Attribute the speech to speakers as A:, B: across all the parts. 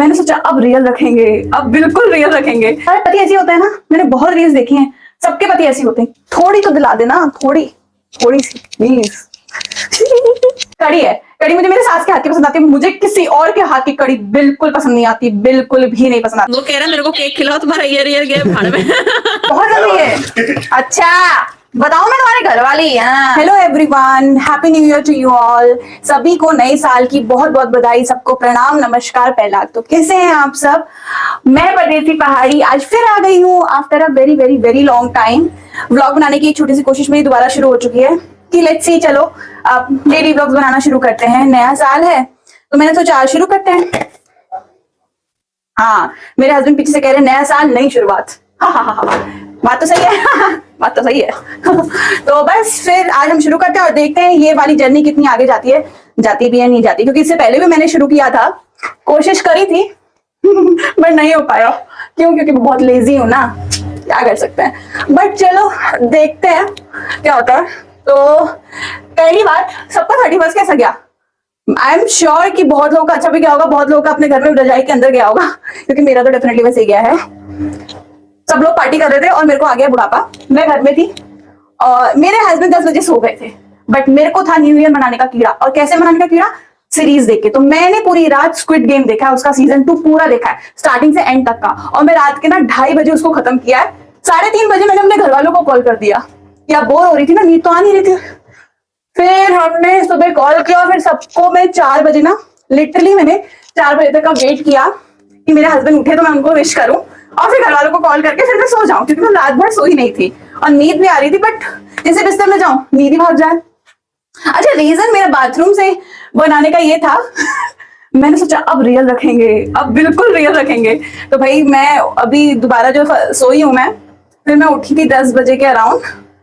A: मैंने सोचा अब रियल रखेंगे, अब बिल्कुल रियल रखेंगे। सारे पति ऐसे होता है ना, मैंने बहुत रील्स देखी हैं, सबके पति ऐसे होते हैं। थोड़ी तो दिला देना, थोड़ी थोड़ी सी प्लीज। कड़ी है, कड़ी मुझे मेरे सास के हाथ की पसंद आती है, मुझे किसी और के हाथ की कड़ी बिल्कुल पसंद नहीं आती, बिल्कुल भी नहीं पसंद आती।
B: वो कह रहा है मेरे को केक खिलाओ, तुम्हारा ईयर गया भाड़ में।
A: बहुत जल्दी है। अच्छा बताओ, मैं तुम्हारे घर वाली। Hello everyone, happy new year to you all. सभी को नए साल की बहुत बहुत बधाई, सबको प्रणाम नमस्कार। पहला तो कैसे हैं आप सब? मैं परदेसी पहाड़ी आज फिर आ गई हूँ after a very very very long time. Vlog बनाने की एक छोटी सी कोशिश मेरी दोबारा शुरू हो चुकी है कि लेट्स सी, चलो अब डेली व्लॉग्स बनाना शुरू करते हैं। नया साल है तो मैंने सोचा आज शुरू करते हैं। हाँ, मेरे हस्बैंड पीछे से कह रहे नया साल नई शुरुआत। हाँ, बात तो सही है। बात तो सही है। तो बस फिर आज हम शुरू करते हैं और देखते हैं ये वाली जर्नी कितनी आगे जाती है, जाती भी है नहीं जाती, क्योंकि इससे पहले भी मैंने शुरू किया था, कोशिश करी थी बट नहीं हो पाया। क्यों? क्योंकि बहुत लेजी हूं ना, क्या कर सकते हैं। बट चलो देखते हैं क्या होता है। तो पहली बात, सबका 31 कैसा गया? आई एम श्योर कि बहुत लोगों का अच्छा भी गया होगा, बहुत लोगों का अपने घर में रजाई के अंदर गया होगा, क्योंकि मेरा तो डेफिनेटली वैसे ही गया है। सब लोग पार्टी कर रहे थे और मेरे को आ गया बुढ़ापा। मैं घर में थी और मेरे हस्बैंड 10 बजे सो गए थे, बट मेरे को था न्यू ईयर मनाने का कीड़ा। और कैसे मनाने का कीड़ा? सीरीज देख के। तो मैंने पूरी रात स्क्विड गेम देखा है, उसका सीजन 2 पूरा देखा है, स्टार्टिंग से एंड तक का। और मैं रात के ना 2:30 बजे उसको खत्म किया है। 3:30 बजे मैंने अपने घर वालों को कॉल कर दिया, या बोर हो रही थी ना, नींद तो आ नहीं रही थी। फिर हमने सुबह कॉल किया, फिर सबको मैं 4 बजे ना, लिटरली मैंने 4 बजे तक का वेट किया कि मेरे हस्बैंड उठे तो मैं उनको विश करूं, और फिर घर वालों को कॉल करके फिर मैं सो जाऊं, क्योंकि मैं रात भर सोई नहीं थी और नींद भी आ रही थी, बट जैसे बिस्तर में जाऊं नींद ही भाग जाए। अच्छा, रीजन मेरा बाथरूम से बनाने का ये था मैंने सोचा अब रियल रखेंगे, अब बिल्कुल रियल रखेंगे। तो भाई मैं अभी दोबारा जो सोई हूं मैं, फिर मैं उठी थी 10 बजे के अराउंड,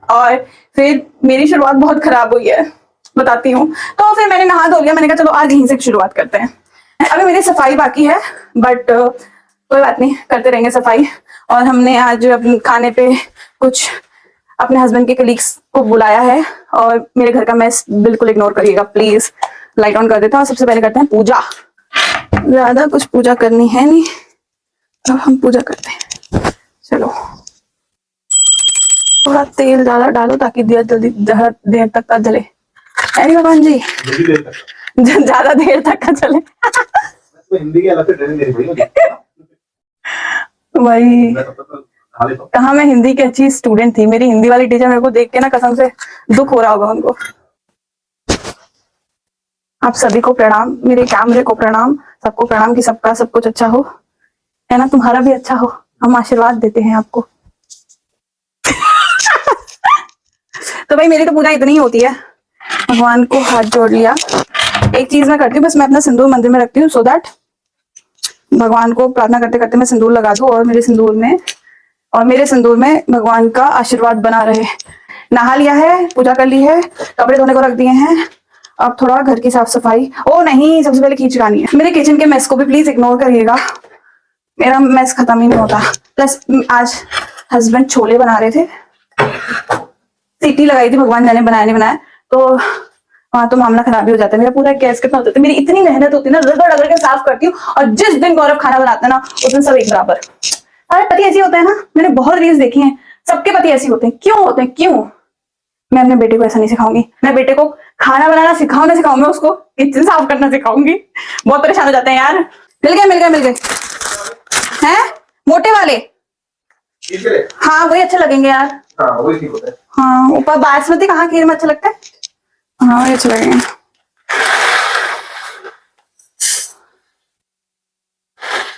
A: और फिर मेरी शुरुआत बहुत खराब हुई है, बताती हूँ। तो फिर मैंने नहा धो लिया, मैंने कहा चलो आज यहीं से शुरुआत करते हैं। अभी मेरी सफाई बाकी है, बट कोई बात नहीं, करते रहेंगे सफाई। और हमने आज अपने खाने पे कुछ अपने हस्बैंड के कलीग्स को बुलाया है, और मेरे घर का मैस बिल्कुल इग्नोर करिएगा प्लीज। लाइट ऑन कर देता हूँ, सबसे पहले करते हैं पूजा। ज्यादा कुछ पूजा करनी है नहीं, अब हम पूजा करते हैं। चलो थोड़ा तेल ज्यादा डालो ताकि दिया जल्दी देर तक का जले। अरे भगवान जी, ज्यादा देर तक का चले।
C: हिंदी के अलग से ट्रेनिंग देनी
A: वही कहा, मैं हिंदी की अच्छी स्टूडेंट थी। मेरी हिंदी वाली टीचर मेरे को देख के ना कसम से दुख हो रहा होगा उनको। आप सभी को प्रणाम, मेरे कैमरे को प्रणाम, सबको प्रणाम कि सबका सब कुछ अच्छा हो, है ना, तुम्हारा भी अच्छा हो। हम आशीर्वाद देते हैं आपको। तो भाई मेरी तो पूजा इतनी ही होती है, भगवान को हाथ जोड़ लिया। एक चीज मैं करती हूँ, बस मैं अपना सिंदूर मंदिर में रखती हूँ, सो दैट भगवान को प्रार्थना करते करते मैं सिंदूर लगा दूं, और मेरे सिंदूर में भगवान का आशीर्वाद बना रहे। नहा लिया है, पूजा कर ली है, कपड़े धोने को रख दिए हैं, अब थोड़ा घर की साफ सफाई। ओ नहीं, सबसे पहले खींच लगानी है। मेरे किचन के मेस को भी प्लीज इग्नोर करिएगा, मेरा मेस खत्म ही नहीं होता। प्लस आज हस्बैंड छोले बना रहे थे, सीटी लगाई थी, भगवान जाने बनाया नहीं बनाया, तो वहां तो मामला खराब ही हो जाता है। मेरा पूरा गैस कितना होता है, मेरी इतनी मेहनत होती है ना, रगड़ रगड़ के साफ करती हूँ, और जिस दिन गौरव खाना बनाता है ना, उस दिन सब एक बराबर। अरे पति ऐसे होता है ना, मैंने बहुत रील्स देखी हैं, सबके पति ऐसे होते हैं। क्यों होते हैं? क्यों? मैं अपने बेटे को ऐसा नहीं सिखाऊंगी। मैं बेटे को खाना बनाना सिखाऊं ना सिखाऊं, मैं उसको किचन साफ करना सिखाऊंगी। बहुत परेशान हो जाते हैं यार। मिल गए हैं मोटे वाले। हाँ वही अच्छे लगेंगे यार।
C: हाँ वही ठीक होता है।
A: हाँ, ऊपर बासमती कहाँ खीर में अच्छा लगता है। हाँ वही अच्छे लगेंगे।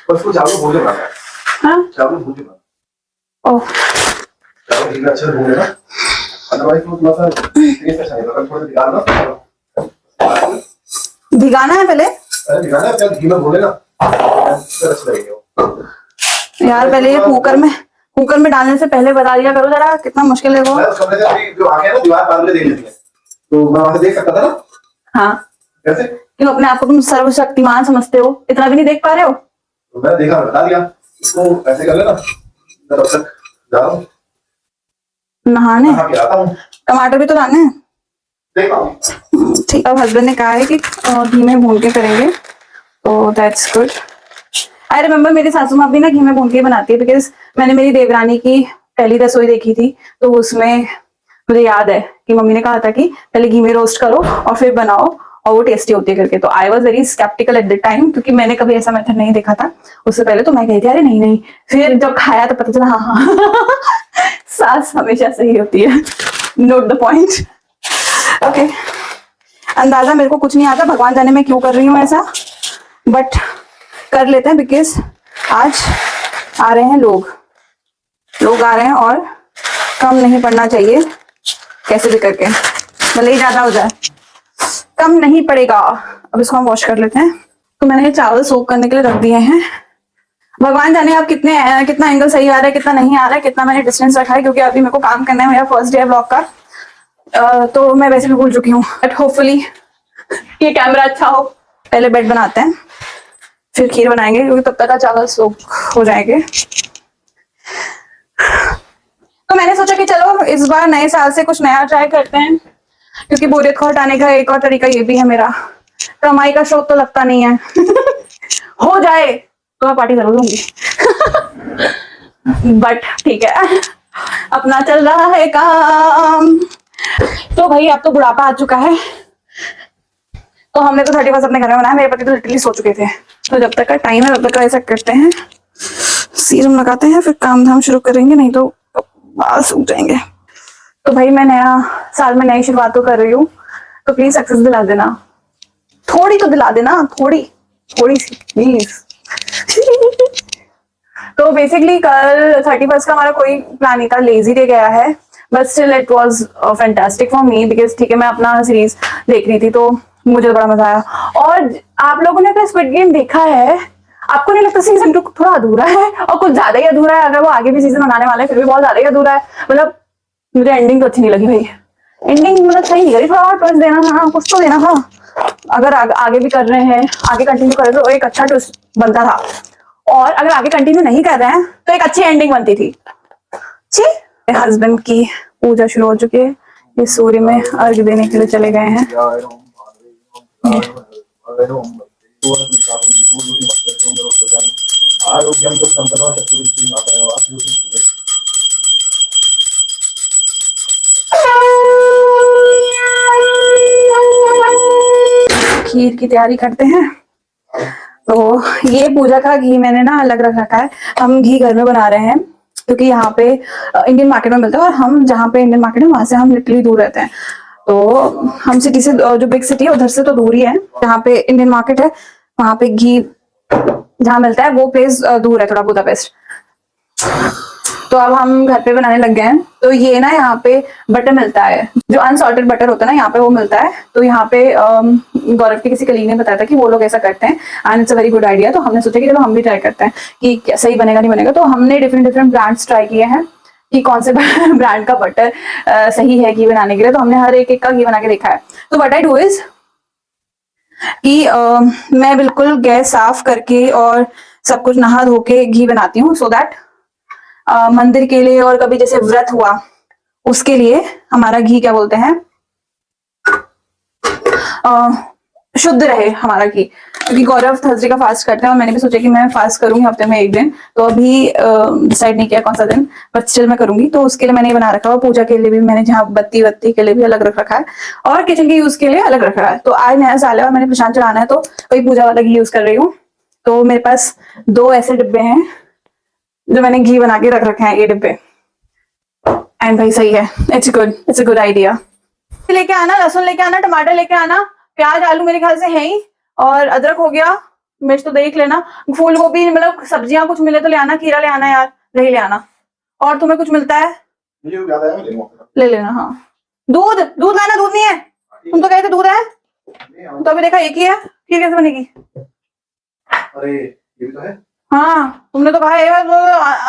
C: बस वो चावल भून लेना है।
A: हाँ
C: चावल भून लेना।
A: ओह,
C: चावल इतना अच्छा भून लेना, अदरवाइज वो थोड़ा सा टेस्ट अच्छा नहीं लगता। थोड़ा भिगाना,
A: भिगाना है पहले।
C: अरे भिगाना है, घी में भून लेना, अच्छा लगेगा
A: यार पहले ये कुकर में डालने से पहले बता दिया करो जरा, कितना मुश्किल है वो।
C: मैं उस कमरे से अभी जो आगे है ना, दीवार बांध के देख लेती है, तो मैं वहां से देख सकता था ना।
A: हाँ
C: कैसे?
A: क्यों अपने आप को तुम सर्वशक्तिमान समझते हो, इतना भी नहीं देख पा रहे हो?
C: तो मैंने देखा, बता दिया। इसको ऐसे कर लेना, मैं तब तक जा रहा हूँ
A: नहाने।
C: नहा के आता हूँ।
A: टमाटर भी तो लाने हैं।
C: देख पाऊँ।
A: ठीक, अब हस्बैंड ने कहा है कि धीमे भून के करेंगे, तो दैट्स गुड। आई रिमेम्बर मेरी सासू माँ भी ना घी में भून के बनाती है, बिकॉज मैंने मेरी देवरानी की पहली रसोई देखी थी, तो उसमें मुझे याद है कि मम्मी ने कहा था कि पहले घी में रोस्ट करो और फिर बनाओ और वो टेस्टी होती है करके। तो I was very sceptical at the time, क्योंकि मैंने कभी ऐसा मेथड नहीं देखा था उससे पहले। तो मैं कही थी अरे नहीं नहीं, फिर जब खाया तो पता चला हाँ हाँ सास हमेशा सही होती है। Note the point. ओके, अंदाजा मेरे को कुछ नहीं आता, भगवान जाने मैं क्यों कर रही हूँ ऐसा, बट कर लेते हैं बिकॉज आज आ रहे हैं लोग आ रहे हैं और कम नहीं पड़ना चाहिए कैसे भी करके, भले ही ज्यादा हो जाए कम नहीं पड़ेगा। अब इसको हम वॉश कर लेते हैं। तो मैंने ये चावल सोक करने के लिए रख दिए हैं। भगवान जाने अब कितना एंगल सही आ रहा है, कितना नहीं आ रहा है, कितना मैंने डिस्टेंस रखा है, क्योंकि अभी मेरे को काम करना है, मेरा फर्स्ट डे है ब्लॉग का। तो मैं वैसे भी भूल चुकी हूँ, बट होपफुली ये कैमरा अच्छा हो। पहले बेड बनाते हैं फिर खीर बनाएंगे, क्योंकि तब तक चावल सोक हो जाएंगे। तो मैंने सोचा कि चलो इस बार नए साल से कुछ नया ट्राई करते हैं, क्योंकि बोरियत को हटाने का एक और तरीका ये भी है मेरा, कमाई का शौक तो लगता नहीं है हो जाए तो मैं पार्टी जरूर दूंगी बट ठीक है, अपना चल रहा है काम। तो भाई अब तो बुढ़ापा आ चुका है, तो हमने तो 31 अपने घर में बनाया, मेरे पति तो लिटरली सो चुके थे। तो जब तक का टाइम है तब तक का ऐसा करते हैं, सीरम लगाते हैं, फिर काम धाम शुरू करेंगे, नहीं तो बाल सूख जाएंगे। तो भाई मैं नया साल में नई शुरुआत तो कर रही हूँ, तो प्लीज सक्सेस दिला देना, थोड़ी तो दिला देना, थोड़ी सी प्लीज तो बेसिकली कल 31 का हमारा कोई प्लान नहीं था, लेजी डे गया है, but still it was fantastic for me, because ठीक है मैं अपना सीरीज देख रही थी तो मुझे बड़ा मजा आया। और आप लोगों ने स्क्विड गेम देखा है, आपको नहीं लगता सीजन 2 थोड़ा अधूरा है, और कुछ ज्यादा ही अधूरा है? अगर वो आगे भी सीजन बनाने वाले हैं फिर भी बहुत ज्यादा ही अधूरा है। मतलब मुझे एंडिंग तो अच्छी नहीं लगी भाई, एंडिंग मतलब सही नहीं करी, थोड़ा और ट्विस्ट देना था, कुछ तो देना था। अगर आगे भी कर रहे हैं, आगे कंटिन्यू कर रहे तो एक अच्छा ट्विस्ट बनता था, और अगर आगे कंटिन्यू नहीं कर रहे हैं तो एक अच्छी एंडिंग बनती थी। जी, हस्बैंड की पूजा शुरू हो चुकी है, ये सूर्य में अर्घ देने के लिए चले गए हैं।
C: आरोग्यम तो संपदा शत्रुवृत्ति माता
A: खीर की तैयारी करते हैं। तो ये पूजा का घी मैंने ना अलग रख रखा है, हम घी घर में बना रहे हैं, क्योंकि यहाँ पे इंडियन मार्केट में मिलता है, और हम जहाँ पे इंडियन मार्केट है वहां से हम लिटरली दूर रहते हैं। तो हम सिटी से, जो बिग सिटी है उधर से तो दूर ही है, जहाँ पे इंडियन मार्केट है वहां पे घी जहाँ मिलता है वो प्लेस दूर है थोड़ा, बुदापेस्ट। तो अब हम घर पे बनाने लग गए हैं। तो ये ना यहाँ पे बटर मिलता है, जो अनसॉल्टेड बटर होता है ना, यहाँ पे वो मिलता है। तो यहाँ पे गौरव के किसी कलीग ने बताया था कि वो लोग ऐसा करते हैं, and it's a very good idea. तो हमने सोचा कि चलो हम भी ट्राई करते हैं कि सही बनेगा नहीं बनेगा। तो हमने डिफरेंट ब्रांड्स ट्राई किए हैं कि कौन से ब्रांड का बटर सही है घी बनाने के लिए। तो हमने हर एक का घी बना के देखा है। तो व्हाट आई डू इज कि मैं बिल्कुल गैस साफ करके और सब कुछ नहा धो के घी बनाती हूँ, सो दैट मंदिर के लिए और कभी जैसे व्रत हुआ उसके लिए हमारा घी क्या बोलते हैं शुद्ध रहे हमारा घी। क्योंकि गौरव थर्सडे का फास्ट करते हैं और मैंने भी सोचा कि मैं फास्ट करूंगी हफ्ते में एक दिन। तो अभी डिसाइड नहीं किया कौन सा दिन, बट स्टिल मैं करूंगी। तो उसके लिए मैंने बना रखा है, और पूजा के लिए भी मैंने जहाँ बत्ती के लिए भी अलग रख रखा है, और किचन के यूज के लिए अलग रख रखा है। तो आज नया साल है और मैंने प्रशांत चढ़ाना है, तो वही पूजा वाला घी यूज कर रही हूँ। तो मेरे पास 2 ऐसे डिब्बे हैं जो मैंने घी बना के रख रखे हैं, ये डिब्बे। एंड भाई सही है, इट्स अ गुड आइडिया। लेके आना, लहसुन लेके आना, टमाटर लेके आना, प्याज आलू मेरे ख्याल से है ही, और अदरक हो गया, मिर्च तो देख लेना, फूल गोभी मतलब सब्जियां कुछ मिले तो ले आना, खीरा ले आना यार, दही ले आना। और तुम्हें कुछ मिलता है ले लेना। हाँ, दूध लाना, दूध नहीं है? तुम तो कहते दूध है, तो अभी देखा एक ही है, खीर कैसे बनेगी?
C: अरे ये भी तो है।
A: हाँ, तुमने तो कहा है वो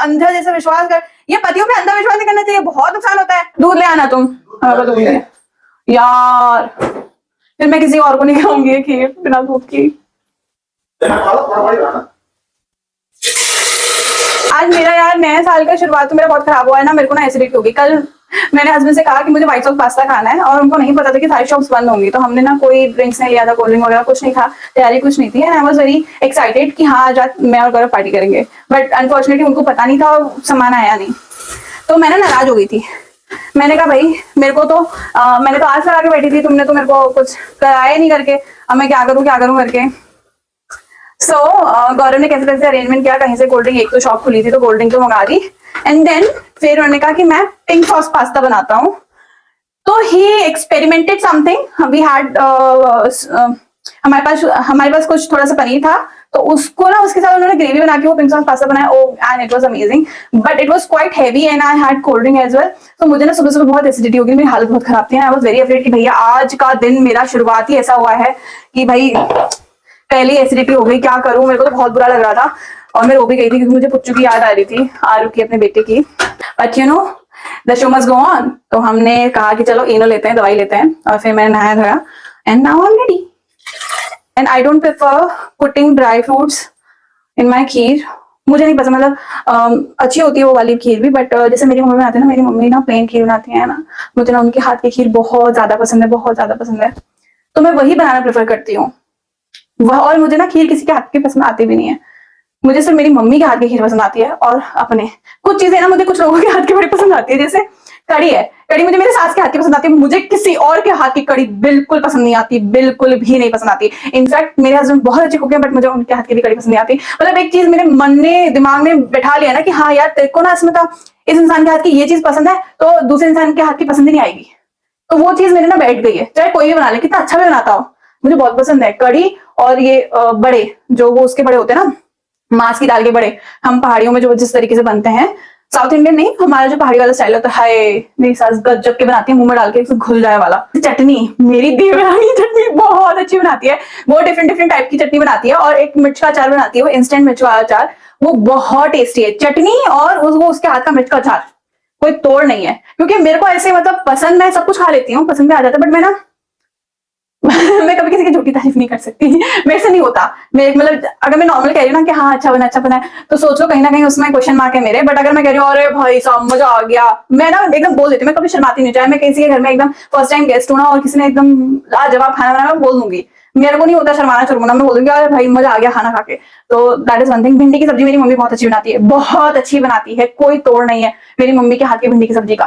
A: अंधा जैसे विश्वास कर, ये पतियों पे अंधा विश्वास नहीं करना चाहिए, बहुत नुकसान होता है। दूध ले आना तुम। हाँ, दूध ले यार, फिर मैं किसी और को नहीं खाऊंगी खीर बिना दूध की। आज मेरा यार नया साल का शुरुआत तो मेरा बहुत खराब हुआ है ना, मेरे को ना एसिडिटी होगी। कल मैंने हस्बैंड से कहा कि मुझे व्हाइट सॉस पास्ता खाना है और उनको नहीं पता था कि सारी शॉप्स बंद होंगी, तो हमने ना कोई ड्रिंक्स नहीं लिया था, कोल्ड ड्रिंक वगैरह कुछ नहीं था, तैयारी कुछ नहीं थी। And I was very excited कि हाँ आज रात मैं और गौरव पार्टी करेंगे, बट अनफॉर्चुनेटली उनको पता नहीं था और सामान आया नहीं, तो मैं ना नाराज हो गई थी। मैंने कहा भाई मेरे को तो मैंने तो आज लगा के बैठी थी, तुमने तो मेरे को कुछ कराया नहीं करके, अब मैं क्या करूं करके। सो गौरव ने कैसे कैसे अरेंजमेंट किया, कहीं से कोल्ड ड्रिंक, एक तो शॉप खुली थी तो कोल्ड ड्रिंक तो मंगा दी। एंड देन फिर उन्होंने कहा कि मैं पिंक सॉस पास्ता बनाता हूँ, तो ही एक्सपेरिमेंटेड समथिंग। वी हैड हमारे पास कुछ थोड़ा सा पनीर था, तो उसको ना उसके साथ उन्होंने ग्रेवी बना के वो पिंक सॉस पास्ता बनाया। And it was amazing, but it was quite heavy and I had cold drink as well. तो मुझे ना सुबह सुबह बहुत एसिडिटी हो गई, मेरी हालत बहुत खराब थी। आई वाज वेरी अफ्रेड कि भैया आज का दिन मेरा शुरुआत ही ऐसा हुआ है कि भाई पहले एसिडिटी हो गई, क्या करूं। मेरे को तो बहुत बुरा लग रहा था और मैं रो भी गई थी क्योंकि मुझे पुच्चू की याद आ रही थी, आरू की, अपने बेटे की। But you know the show must go on, तो हमने कहा कि चलो इनो लेते हैं, दवाई लेते हैं, और फिर मैंने नहाया धोया and now I am ready. And I don't prefer putting dry fruits in my kheer, मुझे नहीं पसंद। मतलब अच्छी होती है वो वाली खीर भी, बट जैसे मेरी मम्मी बनाती है ना, मेरी मम्मी ना प्लेन खीर बनाती है ना, मुझे ना उनके हाथ की खीर बहुत ज्यादा पसंद है, बहुत ज्यादा पसंद है, तो मैं वही बनाना प्रेफर करती हूँ वह। और मुझे ना खीर किसी के हाथ की पसंद आती भी नहीं है, मुझे सिर्फ मेरी मम्मी के हाथ की खीर पसंद आती है। और अपने कुछ चीजें ना मुझे कुछ लोगों के हाथ की बड़ी पसंद आती है, जैसे कड़ी है, कड़ी मुझे मेरे सास के हाथ की पसंद आती है, मुझे किसी और के हाथ की कड़ी बिल्कुल पसंद नहीं आती, बिल्कुल भी नहीं पसंद आती। इनफैक्ट मेरे हस्बैंड बहुत अच्छे कुक हैं, बट मुझे उनके हाथ की भी कड़ी पसंद नहीं आती। मतलब एक चीज मेरे मन ने दिमाग में बैठा लिया ना कि हाँ यार तेरे को ना इसमें तो इस इंसान के हाथ की ये चीज पसंद है तो दूसरे इंसान के हाथ की पसंद ही नहीं आएगी, तो वो चीज मेरे ना बैठ गई है, चाहे कोई भी बना ले, कितना अच्छा भी बनाता हो, मुझे बहुत पसंद है कड़ी। और ये बड़े जो वो उसके बड़े होते हैं ना, मांस की दाल के बड़े, हम पहाड़ियों में जो जिस तरीके से बनते हैं, साउथ इंडियन नहीं, हमारा जो पहाड़ी वाला स्टाइल होता है, हाय मेरी सास गजब के बनाती है, मुंह में डाल के घुल जाए वाला। चटनी, मेरी देवरानी चटनी बहुत अच्छी बनाती है, वो डिफरेंट डिफरेंट टाइप की चटनी बनाती है, और एक मिर्च का अचार बनाती है, वो इंस्टेंट मिर्च का अचार, वो बहुत टेस्टी है चटनी, और वो उसके हाथ का मिर्च का अचार कोई तोड़ नहीं है। क्योंकि मेरे को ऐसे मतलब पसंद, मैं सब कुछ खा लेती हूँ, पसंद में आ जाता है, बट मैं ना मैं कभी किसी की झूठी तारीफ नहीं कर सकती, मेरे से नहीं होता। मेरे मतलब अगर मैं नॉर्मल कह रही हूँ ना कि हाँ अच्छा बना है, तो सोच लो कहीं ना कहीं उसमें क्वेश्चन मार्क है मेरे। बट अगर मैं कह रही हूँ अरे भाई साहब मजा आ गया, मैं ना एकदम बोल देती हूँ, मैं कभी शर्माती नहीं, चाहे मैं किसी के घर में एकदम फर्स्ट टाइम गेस्ट हूँ ना और किसी ने एकदम लाजवाब खाना बनाया, मैं बोल दूंगी, मेरे को नहीं होता शर्माना चुरमाना, मैं बोल दूंगी अरे भाई मजा आ गया खाना खा के। तो दैट इज वन थिंग। भिंडी की सब्जी मेरी मम्मी बहुत अच्छी बनाती है, बहुत अच्छी बनाती है, कोई तोड़ नहीं है मेरी मम्मी के हाथ की भिंडी की सब्जी का,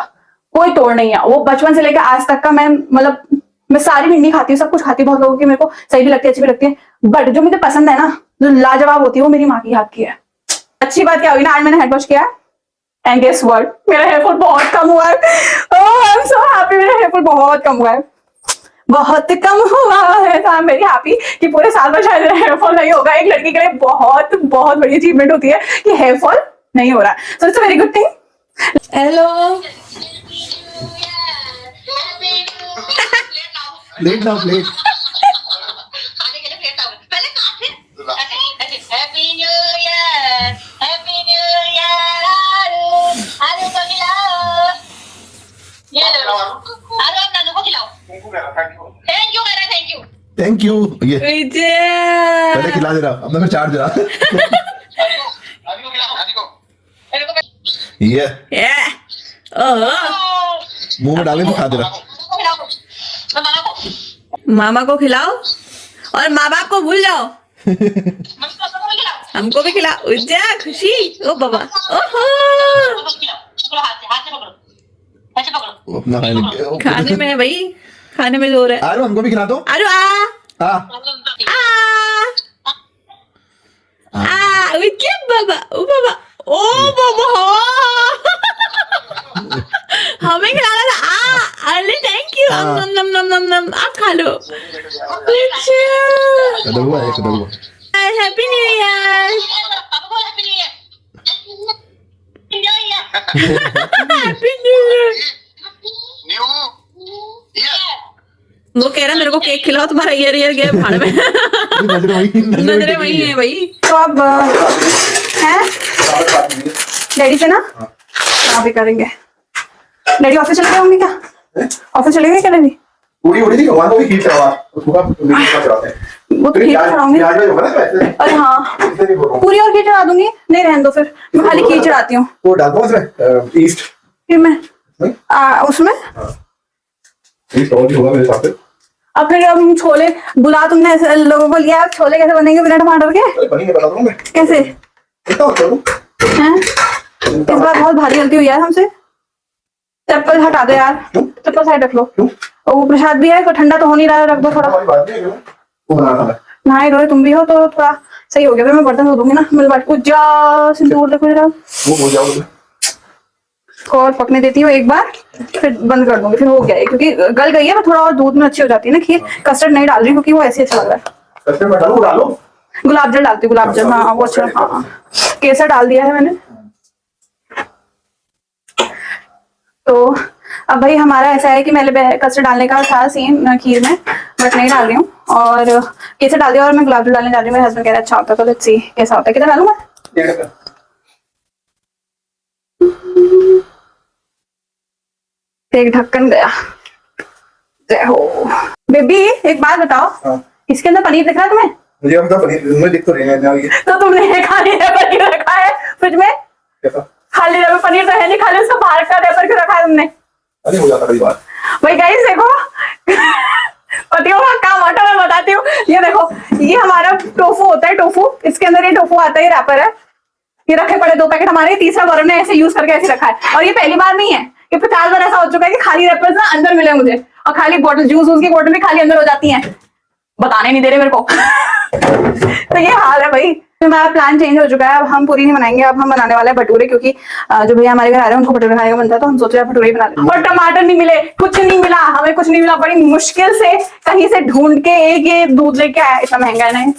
A: कोई तोड़ नहीं है। वो बचपन से लेकर आज तक का मैं मतलब मैं सारी भिंडी खाती हूँ, सब कुछ खाती हूँ, बहुत लोगों की मेरे को सही भी लगती है, अच्छी भी लगती है, बट जो मुझे पसंद है ना, जो लाजवाब होती है, वो मेरी माँ की हाथ की है। अच्छी बात क्या हुई ना, आज मैंने हेड वॉश किया एंड गेस व्हाट, मेरा हेयर फॉल बहुत कम हुआ है। ओह आई एम सो हैप्पी, मेरा हेयर फॉल बहुत कम हुआ है, बहुत कम हुआ है। आई एम वेरी हैप्पी कि पूरे साल में शायद हेयर फॉल नहीं होगा। एक लड़की के लिए बहुत बहुत बड़ी अचीवमेंट होती है कि हेयर फॉल नहीं हो रहा है, so it's a very good thing.
B: Hello
C: plate लाओ प्लेट।
D: खाने के लिए प्लेट लाओ, पहले काट फिर ऐसे happy new year, happy new year आलू को खिलाओ, ये लो आलू आप नानू को खिलाओ, थैंक यू कह रहा, थैंक यू
C: थैंक यू। ये
B: विजय
C: पहले खिला दे रहा, अब मैं चार्ज दे रहा।
D: अभी को खिलाओ, अभी को मेरे को
C: ये मुंह में डाले तो खा दे रहा।
D: खिलाओ, मैं मामा को,
B: मामा को खिलाओ और माँ बाप को भूल जाओ,
D: मम्मी को सबको खिलाओ,
B: हमको भी खिलाओ। विजय खुशी, ओ बाबा, ओहो
D: सबको खिलाओ, पकड़ो हाथ से पकड़ो, ऐसे पकड़ो,
C: वो अपना खाने लगे।
B: खाने में है भाई, खाने में जोर है।
C: आरो हमको भी खिला दो।
B: अरे
C: आ
B: विजय बाबा, ओ बाबा, ओ बाबा हमें खिलाना था। अरे थैंक यू, नम नम नम नम नम, आप खा लो।
C: कदम हुआ है, कदम हुआ।
B: हैप्पी न्यू ईयर,
D: पापा को happy new year, new year,
B: happy new year.
D: New year.
B: वो कह रहा मेरे को केक खिलाओ, तुम्हारा ईयर गया भाड़ में। नजरें वही है भाई।
A: तो अब हैं डैडी से ना हाँ भी करेंगे। डैडी ऑफिस चले गए होंगे क्या? ऑफिस चले गए क्या डैडी?
C: पूरी उड़ी थी, भगवान को भी खीर चढ़ावा, उसको का चढ़ाते हैं।
A: वो तो खीर चढ़ाऊंगी।
C: प्याज में होगा ना वैसे।
A: अरे हाँ
C: इससे नहीं बोल रहा हूँ।
A: पूरी और खीर चढ़ा दूंगी। नहीं रहने दो, फिर मैं खाली खीर चढ़ाती हूँ।
C: वो डालता हूँ इसमें ईस्ट।
A: फिर मैं उसमें
C: ये तो भी होगा मेरे हिसाब से।
A: अब फिर हम छोले बुला, तुमने ऐसे लोगों को लिया, छोले कैसे बनेंगे बिना टमाटर के?
C: अरे बनेंगे, बता दूंगा मैं
A: कैसे
C: कितना होता है।
A: हैं? इस बार बहुत भारी गलती हुई यार हमसे। चप्पल हटा दो यार, चप्पल साइड रख लो।
C: क्यों?
A: और वो प्रसाद भी है, कोई ठंडा तो हो नहीं रहा, रख दो थोड़ा।
C: हमारी बात नहीं है, वो बनाना है।
A: नहाए धोए तुम भी हो तो थोड़ा सही हो गया। फिर मैं बर्तन धो दूंगी ना, मिल बाट को जा सिंदूर देखो जरा।
C: वो हो जाओ
A: और पकने देती हूँ एक बार, फिर बंद कर दूंगी। फिर हो गया है, क्योंकि गल गई है। मैं थोड़ा और दूध में अच्छी हो जाती है ना खीर। कस्टर्ड नहीं डाल रही क्योंकि वो ऐसे अच्छा लग रहा है।
C: कस्टर्ड में डालो, डालो।
A: गुलाब जल डालती हूँ, गुलाब जल। हाँ वो अच्छा। हाँ केसर डाल दिया है मैंने। तो अब भाई हमारा ऐसा है कि मैंने कस्टर्ड डालने का था सीन खीर में, बट नहीं डाल रही हूँ। और केसर डाल दिया और मैं गुलाब जल डालने जा रही हूँ। मेरे हस्बैंड कह रहे अच्छा होता है, तो लेट्स सी कैसा होता है। कितना डालूं मैं? एक ढक्कन गया। जय हो। बेबी एक बात बताओ,
C: हाँ।
A: इसके अंदर पनीर दिख रहा है तुम्हें?
C: मुझे अब तो पनीर मुझे दिख तो रही है।
A: तो तुमने खाली पनीर रखा है फ्रिज में?
C: कैसा?
A: खाली रैपर पनीर तो है नहीं, खाली उसका बाहर का रैपर क्यों रखा है तुमने?
C: अरे हो जाता कई बार
A: भाई गाइस देखो पतियों का काम आटा मैं बताती हूँ। ये देखो, ये हमारा टोफू होता है, टोफू। इसके अंदर ये टोफू आता है, ये रैपर है। ये रखे पड़े 2 पैकेट हमारे। तीसरा गौरव ने ऐसे यूज करके ऐसे रखा है। और ये पहली बार नहीं है, ये 50 बार ऐसा हो चुका है कि खाली रैपर ना अंदर मिले मुझे, और खाली बॉटल जूस की बोतल भी खाली अंदर हो जाती है। बताने नहीं दे रहे मेरे को तो ये हाल है भाई। हमारा प्लान चेंज हो चुका है। अब हम पूरी नहीं बनाएंगे, अब हम बनाने वाले हैं भटूरे, क्योंकि जो भैया हमारे घर आ रहे हैं उनको भटूरे खाने का मन था, तो हम सोच रहे हैं भटूरे बना लें। और टमाटर नहीं मिले, कुछ नहीं मिला, हमें कुछ नहीं मिला। बड़ी मुश्किल से कहीं से ढूंढ के एक ये दूध लेके आया। इतना महंगा है नहीं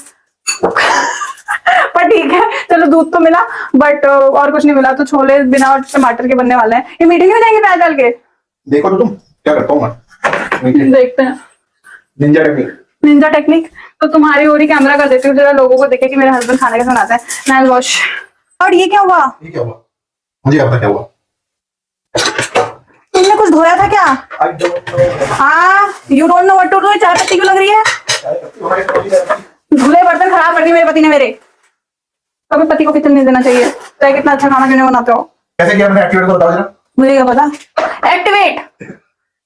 A: पर ठीक है, चलो दूध तो मिला, बट और कुछ नहीं मिला। तो छोले बिना टमाटर के बनने वाले हैं। ये मीठे नहीं हो जाएंगे प्याज डाल के?
C: देखो तो तुम क्या करता हूँ मैं।
A: देखते हैं
C: निंजा टेक्निक।
A: Ninja technique. तो तुम्हारी ओरी कैमरा कर देती हूँ जरा, लोगों को देखे कि मेरे हस्बैंड खाने कैसे बनाते हैं। Nile wash. और ये क्या हुआ?
C: ये क्या हुआ? मुझे क्या पता क्या हुआ।
A: तुमने कुछ धोया था क्या?
C: I don't know।
A: हाँ, you don't know what to do. चाय पत्ती क्यों लग रही है? धुले बर्तन खराब कर दिए मेरे पति ने मेरे। कभी पति को किचन नहीं देना चाहिए, चाहे कितना अच्छा खाना क्यों नहीं बनाते हो।
C: कैसे किया मैंने एक्टिवेट, बताओ जरा।
A: मुझे क्या पता। एक्टिवेट,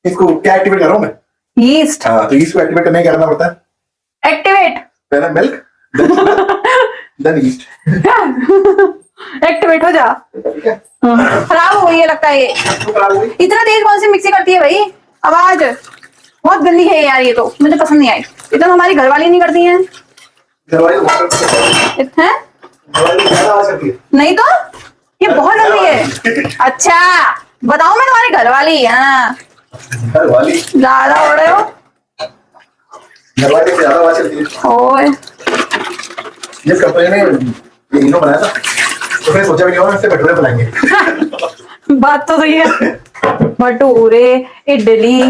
C: इसको क्या एक्टिवेट कर रहा हूँ मैं?
A: यीस्ट।
C: हाँ, तो इसको एक्टिवेट करने क्या करना पड़ता है?
A: एक्टिवेट,
C: पहले मिल्क, देन ईस्ट।
A: एक्टिवेट हो जा।
C: ठीक है।
A: खराब हो गई है लगता है ये।
C: तो खराब हो गई।
A: इतना तेज कौन सी मिक्सी करती है भाई? आवाज बहुत गंदी है यार, ये तो मुझे पसंद नहीं आई। इतना तो हमारी घरवाली नहीं करती हैं।
C: घरवाली तो
A: हैं?
C: ज्यादा आवाज करती है।
A: नहीं तो ये बहुत गंदी है। अच्छा बताओ, मैं तुम्हारी घरवाली। हाँ
C: घरवाली
A: ज्यादा हो रहे हो।
C: घरवाली से ज्यादा आवाज करती है।
A: ओए
C: जिस कंपनी ने ये इनो बनाया था, तो फिर सोचा भी नहीं होगा इससे भटूरे बनाएंगे।
A: बात तो सही है। भटूरे, इडली,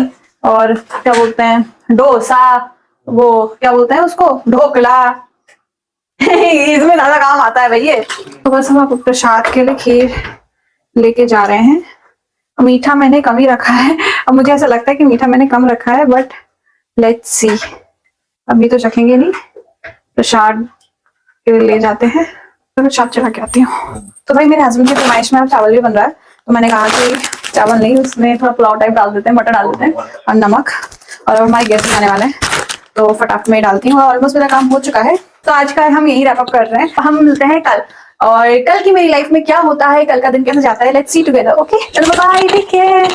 A: और क्या बोलते हैं, डोसा, वो क्या बोलते हैं उसको, ढोकला इसमें ज्यादा काम आता है भैया। तो बस हम अब प्रसाद के लिए खीर लेके जा रहे हैं। मीठा मैंने कम ही रखा है। अब मुझे ऐसा लगता है कि मीठा मैंने कम रखा है, बट लेट्स सी। अभी तो चखेंगे नहीं, प्रसाद के लिए ले जाते हैं। तो प्रसाद चला के आती हूँ। तो भाई मेरे हस्बैंड की फरमाइश में अब चावल भी बन रहा है, तो मैंने कहा कि चावल नहीं, उसमें थोड़ा पुलाव टाइप डाल देते हैं, मटर डाल देते हैं और नमक। और अब हमारे गेस्ट आने वाले हैं, तो फटाफट में डालती हूँ। और ऑलमोस्ट मेरा काम हो चुका है, तो आज का हम यही रैप अप कर रहे हैं। हम मिलते हैं कल, और कल की मेरी लाइफ में क्या होता है, कल का दिन कैसे जाता है, लेट्स सी टुगेदर। ओके चलो बाय, टेक केयर।